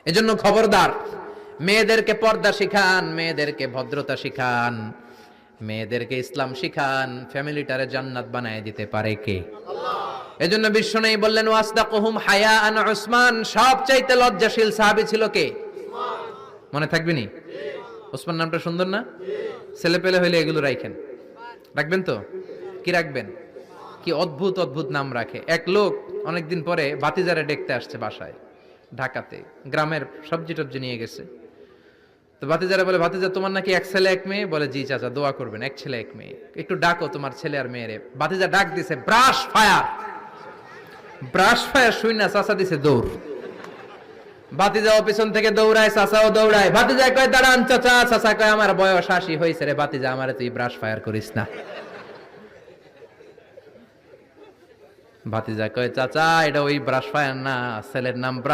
এজন্য খবরদার, মেয়েদেরকে পর্দা শিখান, মেয়েদেরকে ভদ্রতা শিখান, মেয়েদেরকে ইসলাম শিখান। ফ্যামিলিটারে জান্নাত বানায় দিতে পারে কে? এজন্য বিশ্বনবী বললেন ওয়াসদাকুহুম হায়াআন উসমান, সবচাইতে লজ্জাশীল সাহাবী ছিল কে? মনে থাকবে নি? ওসমান নামটা সুন্দর না? ছেলে পেলে হইলে এগুলো রাখেন, রাখবেন তো? কি রাখবেন? কি অদ্ভুত অদ্ভুত নাম রাখে। এক লোক অনেকদিন পরে ভাতিজারে দেখতে আসছে বাসায়, ঢাকাতে, গ্রামের সবজি টবজি নিয়ে গেছে। তো ভাতিজারা বলে, ভাতিজা তোমার নাকি এক ছেলে এক মেয়ে? বলে, জি চাচা, দোয়া করবেন, এক ছেলে এক মেয়ে, একটু ডাকো তোমার ছেলে আর মেয়েরে। ভাতিজা ডাক দিছে, ব্রাশ ফায়ার। ব্রাশ ফায়ার শুই না, চাচা দিছে দৌড়। ভাতিজাও পিছন থেকে দৌড়ায়, চাচাও দৌড়ায়। ভাতিজা কয়, দাঁড়ান চাচা। চাচা কয়, আমার বয়স 80 হয়েছে রে ভাতিজা, আমারে তুই ব্রাশ ফায়ার করিস না। ভাতিজা কয়, চাচা এটা ওই ব্রাশ ফায়ার না, ছেলের নাম ব্রাশ।